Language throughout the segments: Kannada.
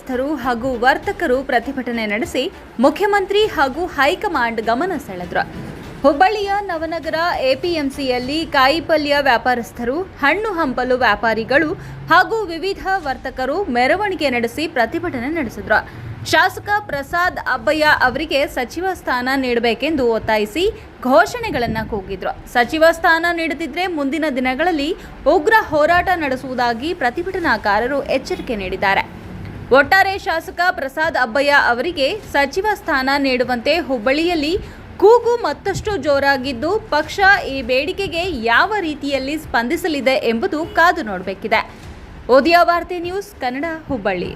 ವ್ಯಾಪಾರಸ್ಥರು ಹಾಗೂ ವರ್ತಕರು ಪ್ರತಿಭಟನೆ ನಡೆಸಿ ಮುಖ್ಯಮಂತ್ರಿ ಹಾಗೂ ಹೈಕಮಾಂಡ್ ಗಮನ ಸೆಳೆದರು. ಹುಬ್ಬಳ್ಳಿಯ ನವನಗರ ಎಪಿಎಂಸಿಯಲ್ಲಿ ಕಾಯಿಪಲ್ಯ ವ್ಯಾಪಾರಸ್ಥರು, ಹಣ್ಣು ಹಂಪಲು ವ್ಯಾಪಾರಿಗಳು ಹಾಗೂ ವಿವಿಧ ವರ್ತಕರು ಮೆರವಣಿಗೆ ನಡೆಸಿ ಪ್ರತಿಭಟನೆ ನಡೆಸಿದರು. ಶಾಸಕ ಪ್ರಸಾದ್ ಅಬ್ಬಯ್ಯ ಅವರಿಗೆ ಸಚಿವ ಸ್ಥಾನ ನೀಡಬೇಕೆಂದು ಒತ್ತಾಯಿಸಿ ಘೋಷಣೆಗಳನ್ನು ಕೂಗಿದ್ರು. ಸಚಿವ ಸ್ಥಾನ ನೀಡದಿದ್ದರೆ ಮುಂದಿನ ದಿನಗಳಲ್ಲಿ ಉಗ್ರ ಹೋರಾಟ ನಡೆಸುವುದಾಗಿ ಪ್ರತಿಭಟನಾಕಾರರು ಎಚ್ಚರಿಕೆ ನೀಡಿದ್ದಾರೆ. ಒಟ್ಟಾರೆ ಶಾಸಕ ಪ್ರಸಾದ್ ಅಬ್ಬಯ್ಯ ಅವರಿಗೆ ಸಚಿವ ಸ್ಥಾನ ನೀಡುವಂತೆ ಹುಬ್ಬಳ್ಳಿಯಲ್ಲಿ ಕೂಗು ಮತ್ತಷ್ಟು ಜೋರಾಗಿದ್ದು, ಪಕ್ಷ ಈ ಬೇಡಿಕೆಗೆ ಯಾವ ರೀತಿಯಲ್ಲಿ ಸ್ಪಂದಿಸಲಿದೆ ಎಂಬುದು ಕಾದು ನೋಡಬೇಕಿದೆ. ಉದಯ ವಾರ್ತೆ ನ್ಯೂಸ್ ಕನ್ನಡ, ಹುಬ್ಬಳ್ಳಿ.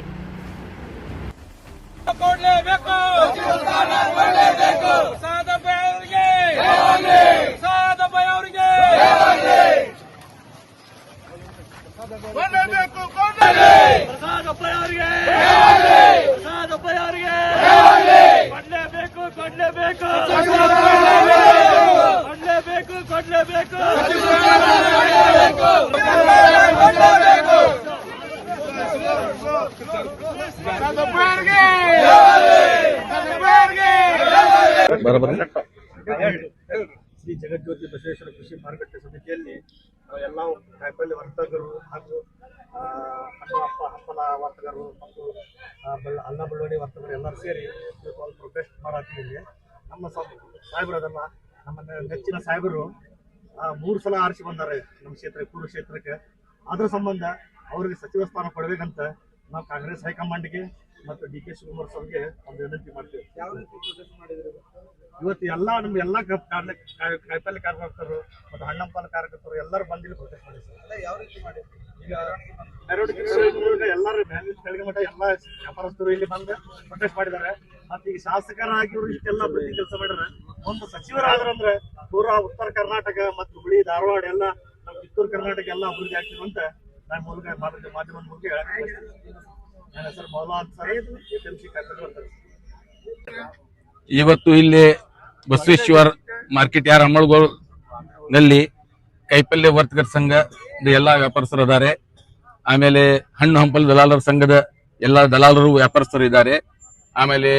ಶ್ರೀ ಜಗಜ್ಯೋತಿ ಬಸವೇಶ್ವರ ಕೃಷಿ ಮಾರುಕಟ್ಟೆ ಸಮಿತಿಯಲ್ಲಿ ಎಲ್ಲ ಕಾಯಿಪಲ್ಯ ವರ್ತಕರು ಹಾಗೂ ಹಂಪಲ ವರ್ತಕರು ಮತ್ತು ಅನ್ನ ಬಳ್ಳೊಳ್ಳಿ ವರ್ತಕರು ಎಲ್ಲರೂ ಸೇರಿ ಒಂದು ಪ್ರೊಟೆಸ್ಟ್ ಮಾಡತ್ತೀವಿ. ನಮ್ಮ ಸಾಹೇಬರದಲ್ಲ, ನಮ್ಮ ನೆಚ್ಚಿನ ಸಾಹೇಬರು 3 ಸಲ ಆರಿಸಿ ಬಂದಾರೆ ನಮ್ಮ ಕೂರು ಕ್ಷೇತ್ರಕ್ಕೆ. ಅದ್ರ ಸಂಬಂಧ ಅವರಿಗೆ ಸಚಿವ ಸ್ಥಾನ ಕೊಡಬೇಕಂತ ನಾವು ಕಾಂಗ್ರೆಸ್ ಹೈಕಮಾಂಡ್ಗೆ ಮತ್ತು ಡಿ ಕೆ ಶಿವಕುಮಾರ್ ಸರ್ಗೆ ಒಂದು ವಿನಂತಿ ಮಾಡ್ತೀವಿ. ಇವತ್ತು ಎಲ್ಲ ಕಾಯಿಪಲ್ಯ ಕಾರ್ಯಕರ್ತರು ಮತ್ತು ಹಣ್ಣಂಪಲ ಕಾರ್ಯಕರ್ತರು ಎಲ್ಲರೂ ಬಂದಿಲ್ಲಿ ಪ್ರೊಟೆಸ್ಟ್ ಮಾಡಿದ್ದಾರೆ. ಈಗ ಎಲ್ಲರೂ ಬೆಳಗ್ಗೆ ಮಟ್ಟ ಎಲ್ಲ ವ್ಯಾಪಾರಸ್ಥರು ಇಲ್ಲಿ ಬಂದು ಪ್ರೊಟೆಸ್ಟ್ ಮಾಡಿದ್ದಾರೆ. ಮತ್ತೆ ಈಗ ಶಾಸಕರಾಗಿರು ಇಷ್ಟೆಲ್ಲ ಅಭಿವೃದ್ಧಿ ಕೆಲಸ ಮಾಡಿದ್ರೆ ಒಂದು ಸಚಿವರಾದ್ರಂದ್ರೆ ಪೂರಾ ಉತ್ತರ ಕರ್ನಾಟಕ ಮತ್ತು ಹುಬ್ಬಳ್ಳಿ ಧಾರವಾಡ ಎಲ್ಲ ನಮ್ಮ ಕಿತ್ತೂರು ಕರ್ನಾಟಕ ಎಲ್ಲ ಅಭಿವೃದ್ಧಿ ಆಗ್ತೀವಿ ಅಂತ ನಾನು ಮಾಧ್ಯಮದ ಮೂಲಕ ಹೇಳಕ್ಕೆ ನನ್ನ ಹೆಸರು ಮೌಲಾದ್ ಸರ್, ಎಪಿಎಂಸಿ ಕಾರ್ಯಕರ್ತರು. ಇವತ್ತು ಇಲ್ಲಿ ಬಸವೇಶ್ವರ ಮಾರ್ಕೆಟ್ ಯಾರ ಅಮ್ಮಳಗೋಲ್ನಲ್ಲಿ ಕೈಪಲ್ಯ ವರ್ತಕರ ಸಂಘದ ಎಲ್ಲಾ ವ್ಯಾಪಾರಸ್ಥರು ಇದ್ದಾರೆ. ಆಮೇಲೆ ಹಣ್ಣು ಹಂಪಲು ದಲಾಲರ ಸಂಘದ ಎಲ್ಲಾ ದಲಾಲರು ವ್ಯಾಪಾರಸ್ಥರು ಇದ್ದಾರೆ. ಆಮೇಲೆ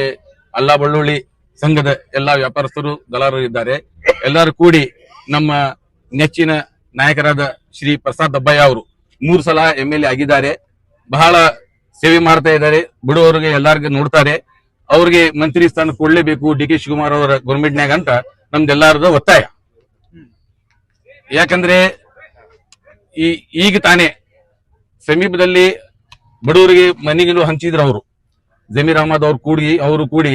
ಅಲ್ಲ ಬಳ್ಳೊಳ್ಳಿ ಸಂಘದ ಎಲ್ಲಾ ವ್ಯಾಪಾರಸ್ಥರು ದಲಾಲರು ಇದ್ದಾರೆ. ಎಲ್ಲರೂ ಕೂಡಿ ನಮ್ಮ ನೆಚ್ಚಿನ ನಾಯಕರಾದ ಶ್ರೀ ಪ್ರಸಾದ್ ಅಬ್ಬಯ್ಯ ಅವರು 3 ಸಲ MLA ಆಗಿದ್ದಾರೆ. ಬಹಳ ಸೇವೆ ಮಾಡ್ತಾ ಇದ್ದಾರೆ. ಬಿಡುವವರಿಗೆ ಎಲ್ಲರಿಗೂ ನೋಡ್ತಾರೆ. ಅವ್ರಿಗೆ ಮಂತ್ರಿ ಸ್ಥಾನ ಕೊಡ್ಲೇಬೇಕು ಡಿ ಕೆ ಶಿವಕುಮಾರ್ ಅವರ ಗೌರ್ಮೆಂಟ್ನಾಗ ಅಂತ ನಮ್ದೆಲ್ಲಾರದ ಒತ್ತಾಯ. ಯಾಕಂದ್ರೆ ಈಗ ತಾನೇ ಸಮೀಪದಲ್ಲಿ ಬಡವರಿಗೆ ಮನೆಗಳು ಹಂಚಿದ್ರು ಅವರು. ಜಮೀರ್ ಅಹಮದ್ ಅವರು ಕೂಡಿ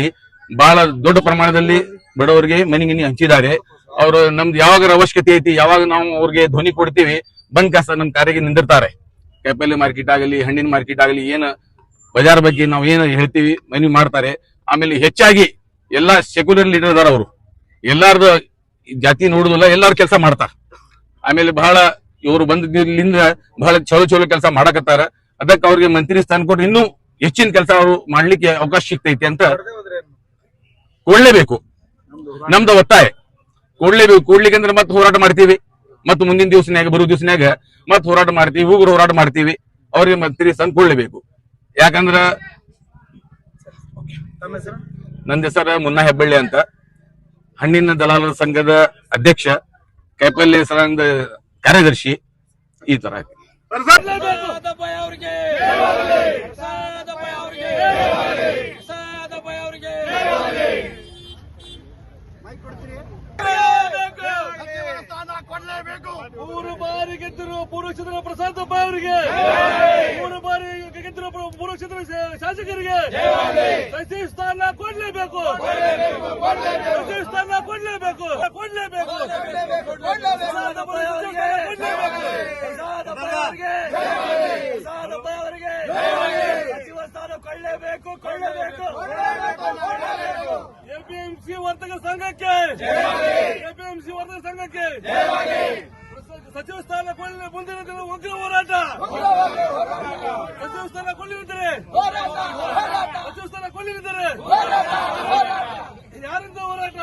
ಬಹಳ ದೊಡ್ಡ ಪ್ರಮಾಣದಲ್ಲಿ ಬಡವರಿಗೆ ಮನೆಗಿನಿ ಹಂಚಿದ್ದಾರೆ. ಅವರು ನಮ್ದು ಯಾವಾಗ ಅವಶ್ಯಕತೆ ಐತಿ, ಯಾವಾಗ ನಾವು ಅವ್ರಿಗೆ ಧ್ವನಿ ಕೊಡ್ತೀವಿ, ಬಂದ್ ಕಾಸ ನಮ್ ಕಾರ್ಯಕ್ಕೆ ನಿಂದಿರ್ತಾರೆ. ಕಾಯಿಪಲ್ಯ ಮಾರ್ಕೆಟ್ ಆಗಲಿ, ಹಣ್ಣಿನ ಮಾರ್ಕೆಟ್ ಆಗಲಿ, ಏನ್ ಬಜಾರ್ ಬಗ್ಗೆ ನಾವು ಏನು ಹೇಳ್ತೀವಿ ಮನವಿ ಮಾಡ್ತಾರೆ. ಆಮೇಲೆ ಹೆಚ್ಚಾಗಿ ಎಲ್ಲಾ ಸೆಕ್ಯುಲರ್ ಲೀಡರ್ ಅದಾರ. ಅವರು ಎಲ್ಲಾರ್ದು ಜಾತಿ ನೋಡುದಿಲ್ಲ, ಎಲ್ಲಾರು ಕೆಲಸ ಮಾಡ್ತಾರ. ಆಮೇಲೆ ಬಹಳ ಇವರು ಬಂದಿದ್ದರಿಂದ ಬಹಳ ಚಲೋ ಕೆಲಸ ಮಾಡಕತ್ತಾರ. ಅದಕ್ಕೆ ಅವ್ರಿಗೆ ಮಂತ್ರಿ ಸ್ಥಾನ ಕೊಟ್ಟು ಇನ್ನೂ ಹೆಚ್ಚಿನ ಕೆಲಸ ಅವರು ಮಾಡ್ಲಿಕ್ಕೆ ಅವಕಾಶ ಸಿಗ್ತೈತಿ ಅಂತ ಕೊಡ್ಲೇಬೇಕು. ನಮ್ದು ಒತ್ತಾಯ ಕೊಡ್ಲೇಬೇಕು. ಕೊಡ್ಲಿಕ್ಕೆ ಮತ್ತೆ ಹೋರಾಟ ಮಾಡ್ತೀವಿ. ಮತ್ತು ಮುಂದಿನ ಬರೋ ದಿವಸನ್ಯಾಗ ಮತ್ತೆ ಹೋರಾಟ ಮಾಡ್ತೀವಿ, ಉಗ್ರ ಹೋರಾಟ ಮಾಡ್ತೀವಿ. ಅವ್ರಿಗೆ ಮಂತ್ರಿ ಸ್ಥಾನ ಕೊಡ್ಲೇಬೇಕು. ಯಾಕಂದ್ರ ನನ್ನ ಹೆಸರು ಮುನ್ನಾ ಹೆಬ್ಬಳ್ಳಿ ಅಂತ, ಹಣ್ಣಿನ ದಲಾಲರ ಸಂಘದ ಅಧ್ಯಕ್ಷ, ಕಾಯಿಪಲ್ಯ ಸಂಘದ ಕಾರ್ಯದರ್ಶಿ. ಈ ತರ ಮೂರು ಬಾರಿ ಗೆದ್ದರು ಪೂರ್ವಕ್ಷೇತ್ರ ಪ್ರಸಾದ್ ಅಬ್ಬಯ್ಯ ಅವರಿಗೆ, 3 ಬಾರಿ ಗೆದ್ದರು ಪೂರ್ವಕ್ಷೇತ್ರ ಶಾಸಕರಿಗೆ ಸಚಿವ ಸ್ಥಾನ ಕೊಡ್ಲೇಬೇಕು. ಸಚಿವ ಸ್ಥಾನ ಕೊಡ್ಲೇಬೇಕು. ಪ್ರಸಾದ್ ಅಬ್ಬಯ್ಯ ಅವರಿಗೆ ಸಚಿವ ಸ್ಥಾನ ಕೊಳ್ಳಲೇಬೇಕು. ಎಪಿಎಂಸಿ ವರ್ತಕ ಸಂಘಕ್ಕೆ ಸಚಿವ ಸ್ಥಾನ ಕೊಳ್ಳಿ. ಮುಂದಿನ ದಿನ ಉಗ್ರ ಹೋರಾಟ. ಸಚಿವ ಸ್ಥಾನ ಕೊಳ್ಳಿದ್ದಾರೆ. ಯಾರಿಂದ ಹೋರಾಟ?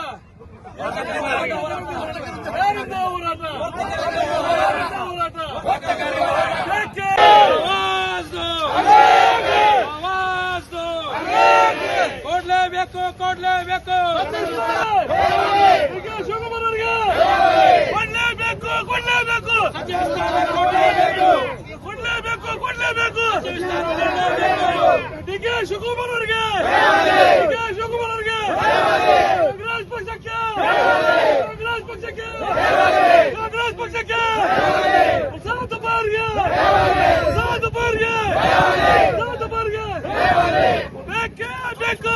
ಕೊಡ್ಲೇಬೇಕು ಕೊಡ್ಲೇಬೇಕು ಡಿ.ಕೆ ಶಿವಕುಮಾರ್ ಅವರಿಗೆ ಕೊಡ್ಲೇಬೇಕು ಕೊಡ್ಲೇಬೇಕು ಕೊಡ್ಲೇಬೇಕು ಕೊಡ್ಲೇಬೇಕು ಡಿ.ಕೆ ಶಿವಕುಮಾರ್ ಅವರಿಗೆ ಡಿ.ಕೆ ಶಿವಕುಮಾರ್ ಅವರಿಗೆ ಕಾಂಗ್ರೆಸ್ ಪಕ್ಷಕ್ಕೆ ಕಾಂಗ್ರೆಸ್ ಪಕ್ಷಕ್ಕೆ ಕಾಂಗ್ರೆಸ್ ಪಕ್ಷಕ್ಕೆ ಸಾಧ ಬಾರಿಗೆ ಸಾಧ ಬಾರಿಗೆ ಸಾಧ ಬಾರಿಗೆ ಬೇಕೇ ಬೇಕು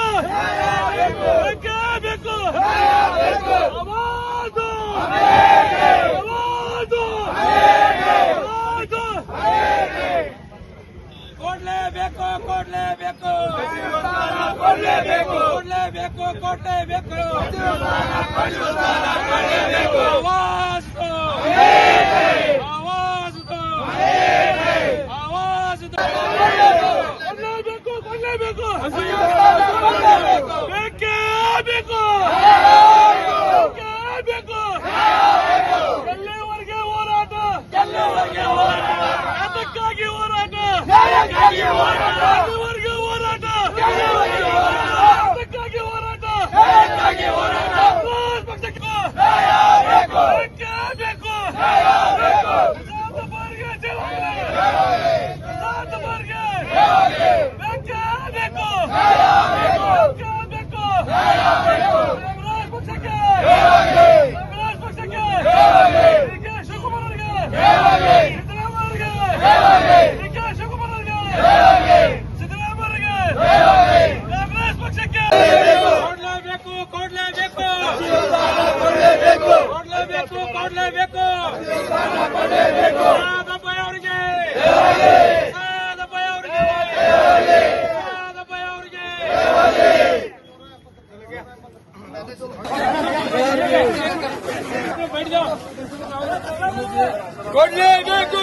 ಬೇಕೇ ಬೇಕು ಆವಾಜು ಆವಾಜು ಆವಾಜು ಕೊಡ್ಲೇಬೇಕು ಕೊಡ್ಲೇಬೇಕು ಕೊಡ್ಲೇಬೇಕು ಕೊಡ್ಲೇಬೇಕು ಕೊಡ್ಲೇಬೇಕು ಆವಾಜ್ ಆವಾಜ್ ಆವಾಜ್ ಕೊಡ್ಲೇಬೇಕು ಕೊಡ್ಲೇಬೇಕು ಬೇಕೇ ಬೇಕು ಬೇಕೇ ಬೇಕು ಎಲ್ಲಿವರೆಗೆ ಹೋರಾಟ ಎಲ್ಲಿವರೆಗೆ ಹೋರಾಟ ಅದಕ್ಕಾಗಿ ಹೋರಾಟ ಎಲ್ಲಿವರೆಗೆ ಹೋರಾಟ ಅದಕ್ಕಾಗಿ ಹೋರಾಟ ಪಕ್ಷಕ್ಕೆ ಬೇಕೇ ಬೇಕು ಸಾಧ ಬಾರಿಗೆ ಸಾಧ ಬಾರಿಗೆ ಬೇಕೇ ಬೇಕು ಬೇಕೇ ಬೇಕು ಕಾಂಗ್ರೆಸ್ ಪಕ್ಷಕ್ಕೆ ಕಾಂಗ್ರೆಸ್ ಪಕ್ಷಕ್ಕೆ ಡಿ.ಕೆ ಶಿವಕುಮಾರ್ ಅವರಿಗೆ ಸಿದ್ದರಾಮಯ್ಯ ಅವರಿಗೆ ಡಿ.ಕೆ ಶಿವಕುಮಾರ್ ಅವರಿಗೆ ಸಿದ್ದರಾಮಯ್ಯ ಅವರಿಗೆ ಕಾಂಗ್ರೆಸ್ ಪಕ್ಷಕ್ಕೆ ಕೊಡ್ಲೇಬೇಕು ಕೊಡ್ಲೇಬೇಕು ಕೊಡ್ಲೇಬೇಕು ಕೊಡ್ಲೇಬೇಕು ಸಾಧಪ್ಪಯ್ಯ ಅವರಿಗೆ ಸಾಧಪ್ಪಯ್ಯ ಅವರಿಗೆ ಸಾಧಪ್ಪಯ್ಯ ಅವರಿಗೆ ಕೊಡ್ಲೇಬೇಕು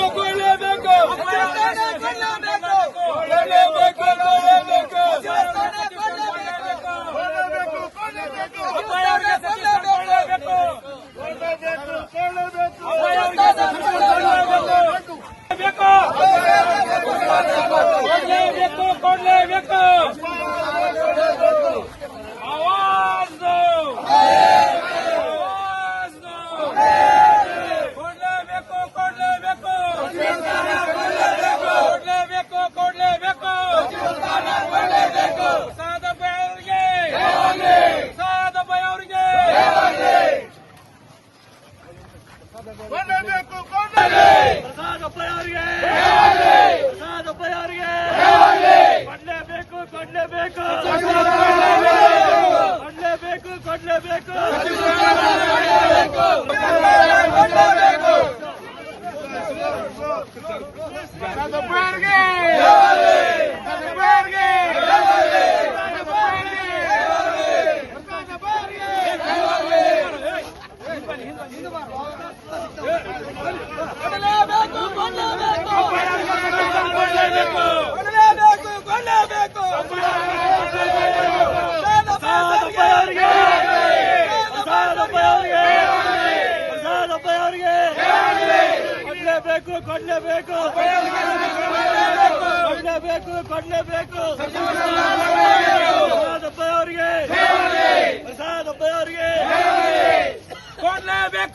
ಕೊಡ್ಲೇಬೇಕು ಕೊಡ್ಲೇಬೇಕು ಆವಾಜ್ ಕೊಡ್ಲೇಬೇಕು ಕೊಡ್ಲೇಬೇಕು ಕೊಡ್ಲೇಬೇಕು ಕೊಡ್ಲೇಬೇಕು ಸಾಧಪ್ಪಯ್ಯ ಅವರಿಗೆ ಸಾಧಪ್ಪಯ್ಯ ಅವರಿಗೆ ಕೊಡ್ಲೇಬೇಕು ಸಾಧಪ್ಪಯ್ಯ ಅವರಿಗೆ ಸಾಧಪ್ಪಯ್ಯ ಅವರಿಗೆ ಕೊಡ್ಲೇಬೇಕು ಕೊಡ್ಲೇಬೇಕು ಕೊಡ್ಲೇಬೇಕು ಕೊಡ್ಲೇಬೇಕು ಕೊಡ್ಲೇಬೇಕು ಕೊಡ್ಲೇಬೇಕು ಕೊಡ್ಲೇಬೇಕು ಪ್ರಸಾದಪ್ಪ ಅವರಿಗೆ ಕೊಡ್ಲೇಬೇಕು.